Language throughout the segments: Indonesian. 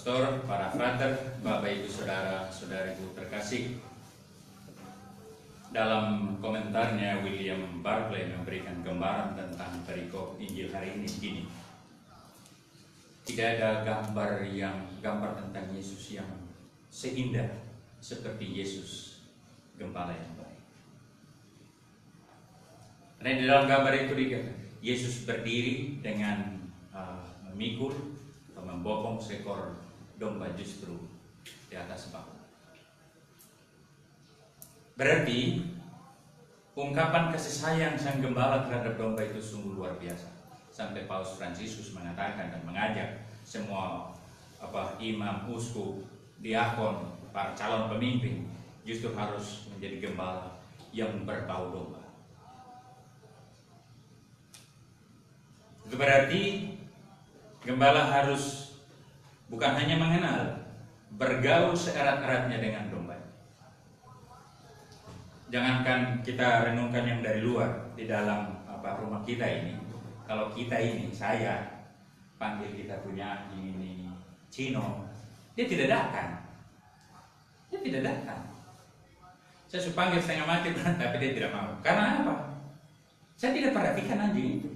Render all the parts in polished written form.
pastor, para frater, Bapak Ibu Saudara-saudariku terkasih. Dalam komentarnya William Barclay memberikan gambaran tentang perikop Injil hari ini begini. Tidak ada gambar tentang Yesus yang seindah seperti Yesus Gembala yang baik. Karena di dalam gambar itu dikatakan Yesus berdiri dengan memikul atau membopong seekor domba justru di atas bahu. Berarti ungkapan kasih sayang Sang Gembala terhadap domba itu sungguh luar biasa. Sampai Paus Fransiskus mengatakan dan mengajak semua imam, uskup, diakon, para calon pemimpin justru harus menjadi gembala yang berbau domba. Itu berarti gembala harus bukan hanya mengenal, bergaul seerat-eratnya dengan domba. Jangankan kita renungkan yang dari luar, di dalam rumah kita ini. Kalau kita ini, saya panggil kita punya ini Cino, dia tidak datang. Dia tidak datang. Saya sudah panggil setengah mati, tapi dia tidak mau. Karena apa? Saya tidak perhatikan anjing itu.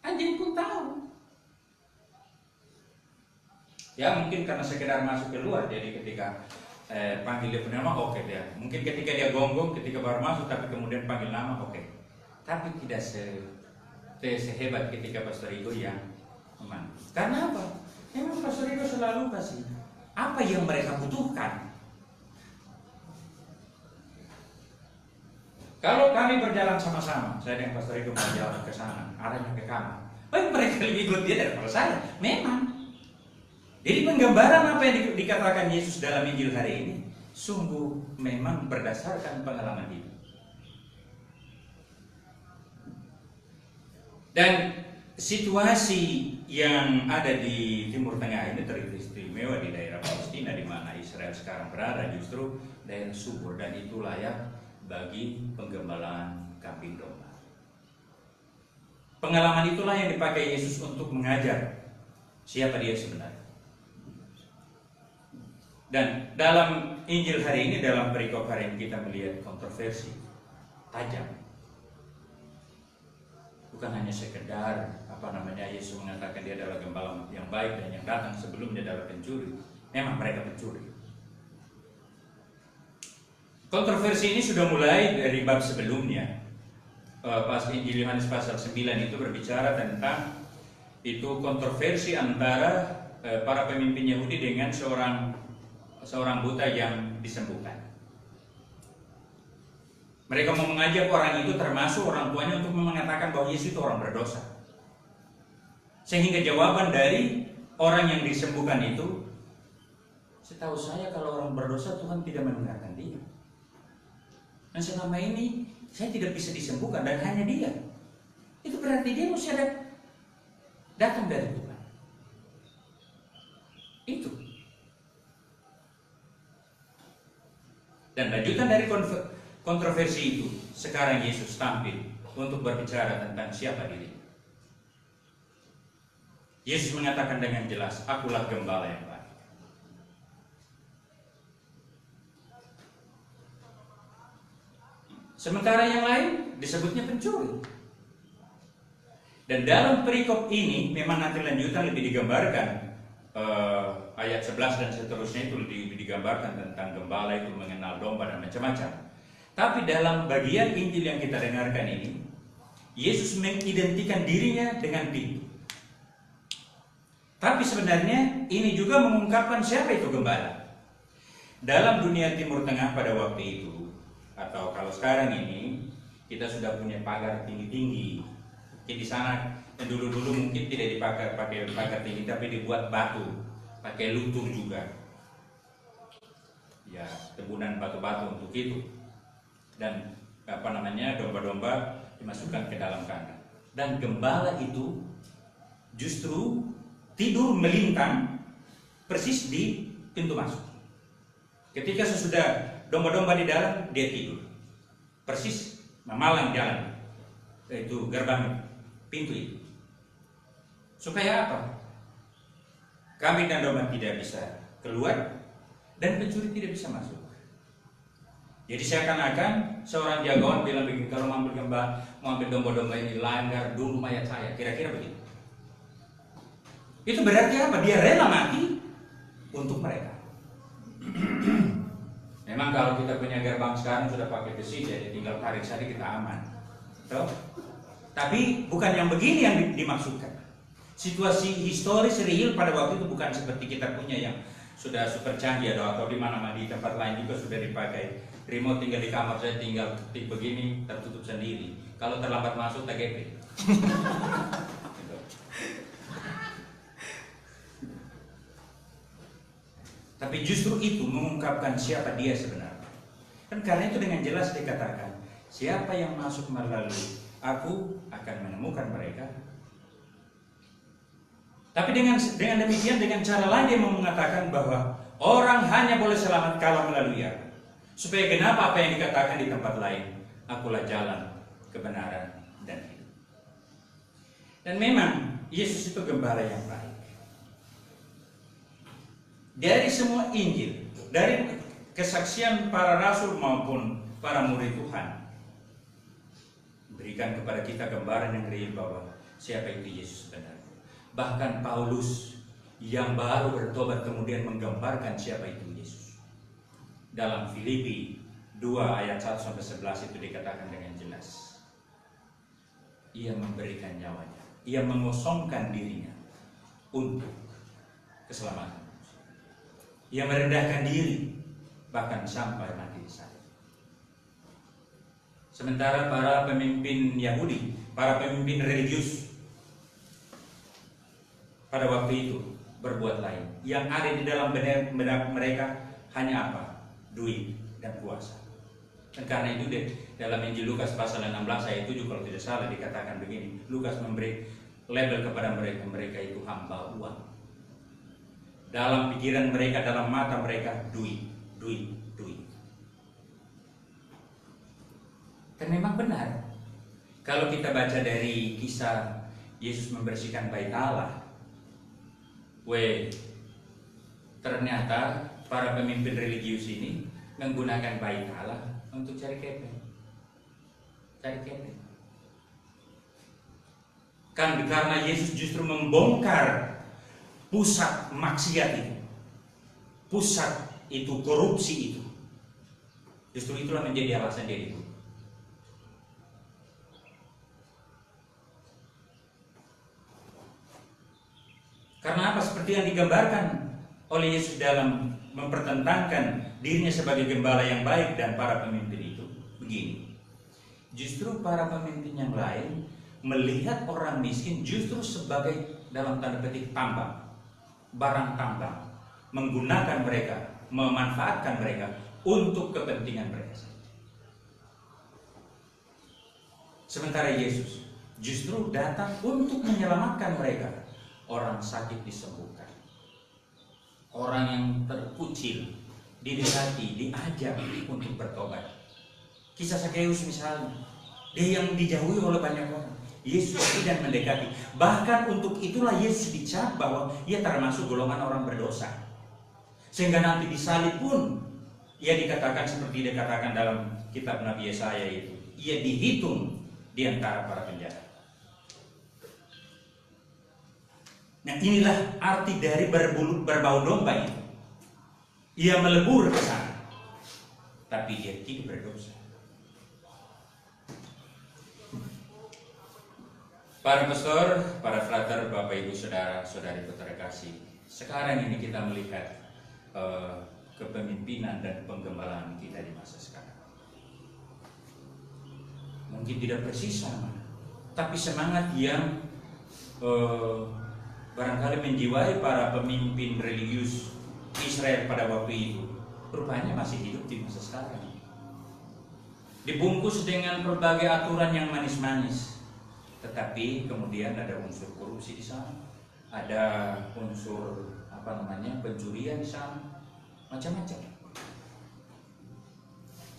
Anjing pun tahu. Ya mungkin karena sekedar masuk keluar, jadi ketika panggil dia punya nama, oke dia. Mungkin ketika dia gonggong, ketika baru masuk, tapi kemudian panggil nama, oke. Tapi tidak sehebat ketika Pastor Igo yang memanggil. Karena apa? Memang Pastor Igo selalu kasih apa yang mereka butuhkan. Kalau kami berjalan sama-sama, saya dengan Pastor Igo berjalan ke sana, arahnya ke kamar. Mereka lebih ikut dia daripada saya. Memang. Jadi penggambaran apa yang dikatakan Yesus dalam Injil hari ini sungguh memang berdasarkan pengalaman hidup. Dan situasi yang ada di Timur Tengah ini teristimewa di daerah Palestina di mana Israel sekarang berada, justru daerah subur dan itu layak bagi penggembalaan kambing domba. Pengalaman itulah yang dipakai Yesus untuk mengajar siapa dia sebenarnya. Dan dalam Injil hari ini, dalam perikop hari ini kita melihat kontroversi tajam. Bukan hanya sekedar Yesus mengatakan dia adalah gembala yang baik dan yang datang sebelumnya adalah pencuri. Memang mereka pencuri. Kontroversi ini sudah mulai dari bab sebelumnya. Pas Injil Yohanes pasal 9 itu berbicara tentang itu kontroversi antara para pemimpin Yahudi dengan seorang buta yang disembuhkan. Mereka mau mengajak orang itu termasuk orang tuanya untuk mengatakan bahwa Yesus itu orang berdosa. Sehingga jawaban dari orang yang disembuhkan itu, setahu saya kalau orang berdosa Tuhan tidak mendengarkan dia. Dan selama ini saya tidak bisa disembuhkan dan hanya dia. Itu berarti dia mesti ada datang dari Tuhan. Itu. Dan lanjutan dari kontroversi itu, sekarang Yesus tampil untuk berbicara tentang siapa diri. Yesus mengatakan dengan jelas, akulah gembala yang baik. Sementara yang lain disebutnya pencuri. Dan dalam perikop ini memang nanti lanjutan lebih digambarkan ayat 11 dan seterusnya itu lebih digambarkan tentang gembala itu mengenal domba dan macam-macam. Tapi dalam bagian Injil yang kita dengarkan ini, Yesus mengidentikan dirinya dengan pintu. Tapi sebenarnya ini juga mengungkapkan siapa itu gembala. Dalam dunia Timur Tengah pada waktu itu, atau kalau sekarang ini, kita sudah punya pagar tinggi-tinggi. Di sana dulu-dulu mungkin tidak dipakai pagar tinggi, tapi dibuat batu, pakai lutur juga. Ya, tebunan batu-batu untuk itu. Dan domba-domba dimasukkan ke dalam kandang. Dan gembala itu justru tidur melintang persis di pintu masuk. Ketika sesudah domba-domba di dalam, dia tidur persis memalang jalan, yaitu gerbang pintu itu. Supaya apa? kambing dan domba tidak bisa keluar, dan pencuri tidak bisa masuk. Jadi seakan-akan seorang jagoan bilang begini, kalau mau ambil domba-domba ini langgar dulu mayat saya, kira-kira begitu. Itu berarti apa? Dia rela mati untuk mereka. Memang kalau kita punya gerbang sekarang sudah pakai besi, jadi tinggal tarik saja kita aman. Tuh. Tapi bukan yang begini yang dimaksudkan. Situasi historis real pada waktu itu bukan seperti kita punya yang sudah super canggih atau di mana di tempat lain juga sudah dipakai. Remote tinggal di kamar saya, tinggal ketik begini tertutup sendiri. Kalau terlambat masuk TGP. Gitu. Tapi justru itu mengungkapkan siapa dia sebenarnya. Kan karena itu dengan jelas dikatakan, siapa yang masuk melalui aku akan menemukan mereka. Tapi dengan demikian, dengan cara lain dia mengatakan bahwa orang hanya boleh selamat kalau melalui aku. Supaya genap apa yang dikatakan di tempat lain, akulah jalan, kebenaran, dan hidup. Dan memang Yesus itu gembala yang baik. Dari semua Injil, dari kesaksian para rasul maupun para murid Tuhan, berikan kepada kita gambaran yang real bahwa siapa itu Yesus sebenarnya. Bahkan Paulus yang baru bertobat kemudian menggambarkan siapa itu Yesus. Dalam Filipi 2 ayat 1-11 itu dikatakan dengan jelas. Ia memberikan nyawanya, ia mengosongkan dirinya untuk keselamatan. Ia merendahkan diri bahkan sampai mati di salib. Sementara para pemimpin Yahudi, para pemimpin religius pada waktu itu berbuat lain. Yang ada di dalam benak mereka hanya apa? Duit dan kuasa. Dan karena itu dalam Injil Lukas pasal 16 ayat 7 kalau tidak salah dikatakan begini, Lukas memberi label kepada mereka itu hamba uang. Dalam pikiran mereka, dalam mata mereka, duit. Dan memang benar. Kalau kita baca dari kisah Yesus membersihkan bait Allah, ternyata para pemimpin religius ini menggunakan bait Allah untuk cari kepeng. Kan karena Yesus justru membongkar pusat maksiat itu, pusat itu korupsi itu. Justru itulah menjadi alasan dia itu. Karena apa? Seperti yang digambarkan oleh Yesus dalam mempertentangkan dirinya sebagai gembala yang baik dan para pemimpin itu. Begini, justru para pemimpin yang lain melihat orang miskin justru sebagai dalam tanda petik tambang, barang tambang, menggunakan mereka, memanfaatkan mereka untuk kepentingan mereka. Sementara Yesus justru datang untuk menyelamatkan mereka. Orang sakit disembuhkan, orang yang terkucil didekati, diajak untuk bertobat. Kisah Sakeus misalnya, dia yang dijauhi oleh banyak orang, Yesus tidak mendekati. Bahkan untuk itulah Yesus dicap bahwa ia termasuk golongan orang berdosa. Sehingga nanti disalib pun ia dikatakan seperti dikatakan dalam kitab Nabi Yesaya itu, ia dihitung di antara para penjahat. Nah, inilah arti dari berbau domba itu. Ia melebur ke sana, tapi dia tidak berdosa. Para pastor, para frater, Bapak Ibu Saudara, Saudari terkasih, sekarang ini kita melihat kepemimpinan dan penggembalaan kita di masa sekarang. Mungkin tidak persis sama, tapi semangat yang barangkali menjiwai para pemimpin religius Israel pada waktu itu rupanya masih hidup di masa sekarang. Dibungkus dengan berbagai aturan yang manis-manis, tetapi kemudian ada unsur korupsi di sana, ada unsur pencurian di sana, macam-macam.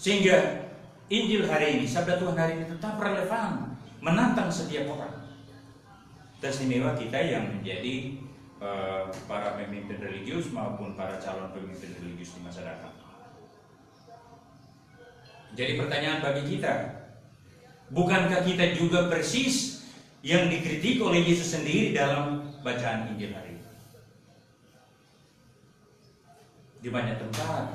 Sehingga Injil hari ini, sabda Tuhan hari ini tetap relevan, menantang setiap orang. Teristimewa kita yang menjadi para pemimpin religius maupun para calon pemimpin religius di masa datang. Jadi pertanyaan bagi kita, bukankah kita juga persis yang dikritik oleh Yesus sendiri dalam bacaan Injil hari ini? Di banyak tempat,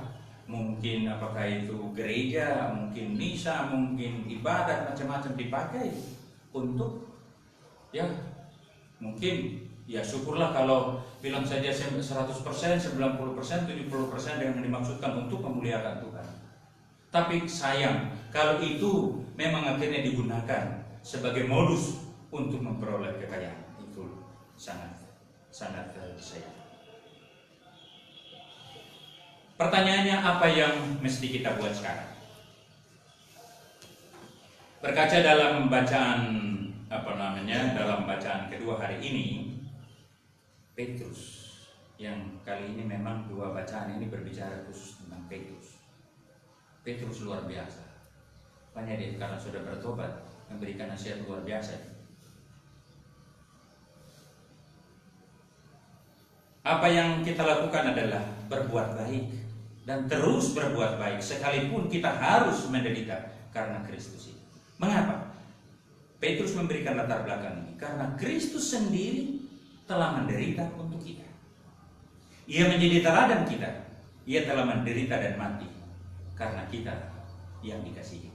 mungkin apakah itu gereja, mungkin misa, mungkin ibadat, macam-macam dipakai untuk ya mungkin ya syukurlah kalau bilang saja 100%, 90%, 70% yang dimaksudkan untuk memuliakan Tuhan. Tapi sayang kalau itu memang akhirnya digunakan sebagai modus untuk memperoleh kekayaan, itu sangat sayang. Pertanyaannya, apa yang mesti kita buat sekarang? Berkaca dalam bacaan dalam bacaan kedua hari ini, Petrus yang kali ini memang dua bacaan ini berbicara khusus tentang Petrus. Petrus luar biasa. Makanya dia karena sudah bertobat memberikan nasihat luar biasa. Apa yang kita lakukan adalah berbuat baik dan terus berbuat baik sekalipun kita harus menderita karena Kristus itu. Mengapa? Petrus memberikan latar belakang ini karena Kristus sendiri telah menderita untuk kita. Ia menjadi teladan kita. Ia telah menderita dan mati karena kita yang dikasihi.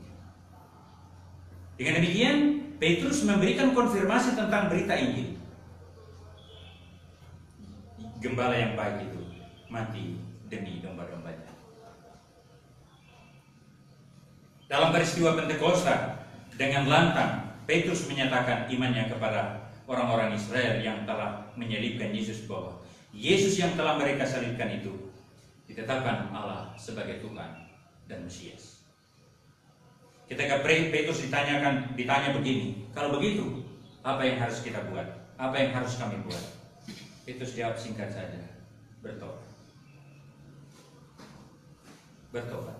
Dengan demikian, Petrus memberikan konfirmasi tentang berita Injil. Gembala yang baik itu mati demi domba-dombanya. Dalam peristiwa Pentakosta, dengan lantang Petrus menyatakan imannya kepada orang-orang Israel yang telah menyalibkan Yesus, bahwa Yesus yang telah mereka salibkan itu ditetapkan Allah sebagai Tuhan dan Mesias. Ketika Petrus ditanya begini, kalau begitu apa yang harus kita buat? Apa yang harus kami buat? Petrus jawab singkat saja, bertobat. Bertobat.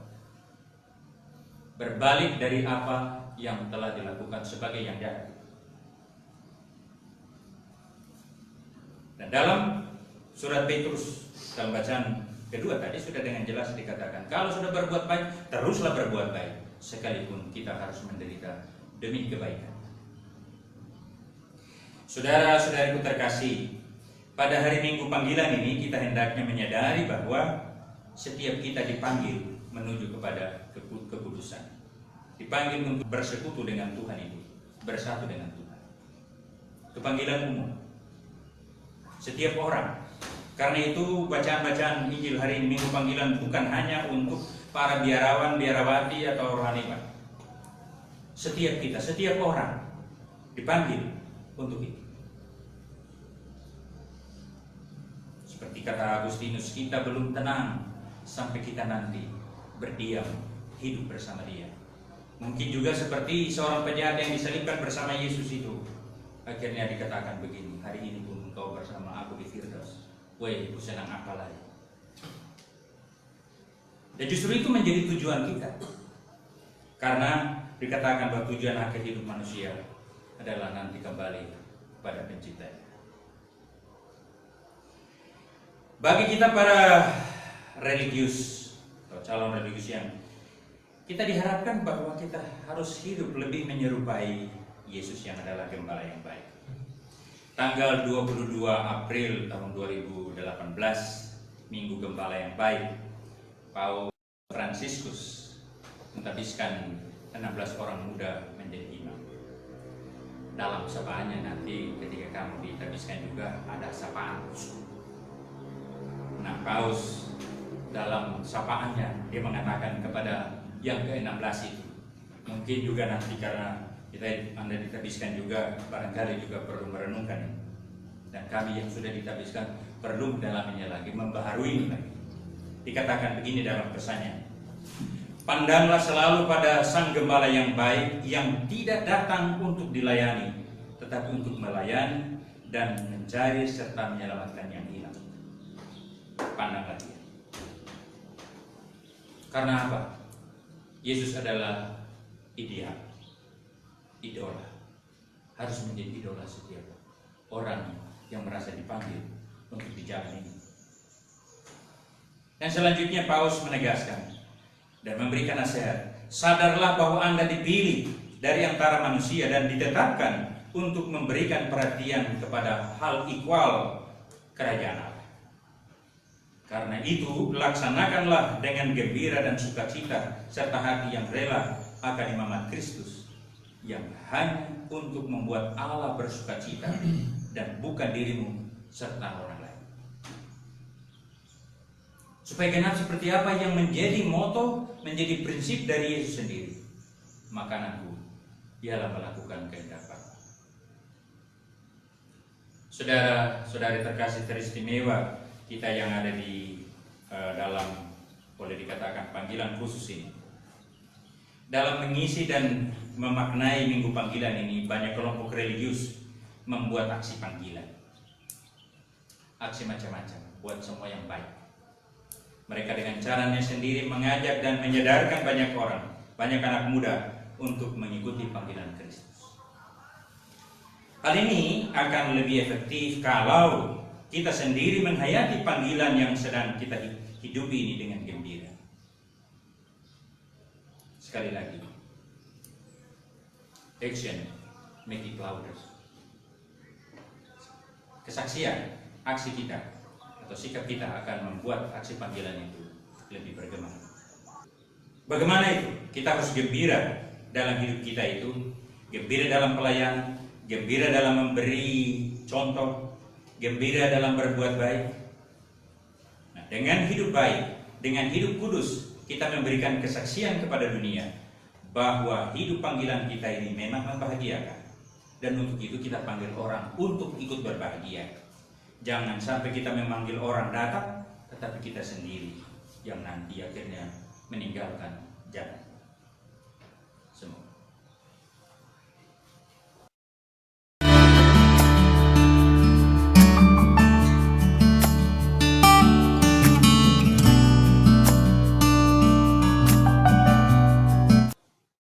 Berbalik dari apa yang telah dilakukan sebagai yang jahat. Dan dalam surat Petrus dalam bacaan kedua tadi sudah dengan jelas dikatakan, kalau sudah berbuat baik, teruslah berbuat baik, sekalipun kita harus menderita demi kebaikan. Saudara-saudariku terkasih, pada hari Minggu panggilan ini kita hendaknya menyadari bahwa setiap kita dipanggil menuju kepada kekudusan. Dipanggil untuk bersekutu dengan Tuhan itu, bersatu dengan Tuhan. Itu panggilan umum. Setiap orang. Karena itu bacaan-bacaan Injil hari ini Minggu panggilan bukan hanya untuk para biarawan, biarawati atau rohaniwan. Setiap kita, setiap orang dipanggil untuk itu. Seperti kata Agustinus, kita belum tenang sampai kita nanti berdiam, hidup bersama Dia. Mungkin juga seperti seorang penjahat yang disalibkan bersama Yesus itu. Akhirnya dikatakan begini, hari ini pun engkau bersama aku di Firdaus. Woi, ku senang apa lagi? Dan justru itu menjadi tujuan kita. Karena dikatakan bahwa tujuan akhir hidup manusia adalah nanti kembali kepada Penciptanya. Bagi kita para religius atau calon religius yang kita diharapkan bahwa kita harus hidup lebih menyerupai Yesus yang adalah gembala yang baik. Tanggal 22 April tahun 2018, Minggu Gembala yang Baik, Paus Fransiskus mentabiskan 16 orang muda menjadi imam. Dalam sapaannya nanti ketika kamu ditabiskan juga ada sapaan khusus. Nah, Paus dalam sapaannya dia mengatakan kepada yang ke-16 itu, mungkin juga nanti karena Anda ditabiskan juga, barangkali juga perlu merenungkan ini. Dan kami yang sudah ditabiskan perlu mendalaminya lagi, membaharui lagi. Dikatakan begini dalam pesannya, pandanglah selalu pada Sang Gembala yang baik, yang tidak datang untuk dilayani, tetapi untuk melayani dan mencari serta menyelamatkan yang hilang. Pandanglah Dia. Karena apa? Yesus adalah ideal, idola, harus menjadi idola setiap orang yang merasa dipanggil untuk dijalani. Dan selanjutnya Paulus menegaskan dan memberikan nasihat, sadarlah bahwa Anda dipilih dari antara manusia dan ditetapkan untuk memberikan perhatian kepada hal ikhwal kerajaan Allah. Karena itu, laksanakanlah dengan gembira dan sukacita serta hati yang rela akan imamat Kristus yang hanya untuk membuat Allah bersukacita dan bukan dirimu serta orang lain. Supaya genap seperti apa yang menjadi moto, menjadi prinsip dari Yesus sendiri. Makananku ialah melakukan kehendak Bapa. Saudara-saudari terkasih teristimewa kita yang ada di dalam, boleh dikatakan, panggilan khusus ini. Dalam mengisi dan memaknai minggu panggilan ini, banyak kelompok religius membuat aksi panggilan. Aksi macam-macam, buat semua yang baik. Mereka dengan caranya sendiri mengajak dan menyadarkan banyak orang, banyak anak muda untuk mengikuti panggilan Kristus. Hal ini akan lebih efektif kalau kita sendiri menghayati panggilan yang sedang kita hidupi ini dengan gembira. Sekali lagi, action make it louder. Kesaksian, aksi kita atau sikap kita akan membuat aksi panggilan itu lebih bergema. Bagaimana itu? Kita harus gembira dalam hidup kita itu, gembira dalam pelayanan, gembira dalam memberi contoh, gembira dalam berbuat baik. Nah, dengan hidup baik, dengan hidup kudus, kita memberikan kesaksian kepada dunia bahwa hidup panggilan kita ini memang membahagiakan. Dan untuk itu kita panggil orang untuk ikut berbahagia. Jangan sampai kita memanggil orang datang, tetapi kita sendiri yang nanti akhirnya meninggalkan jalan.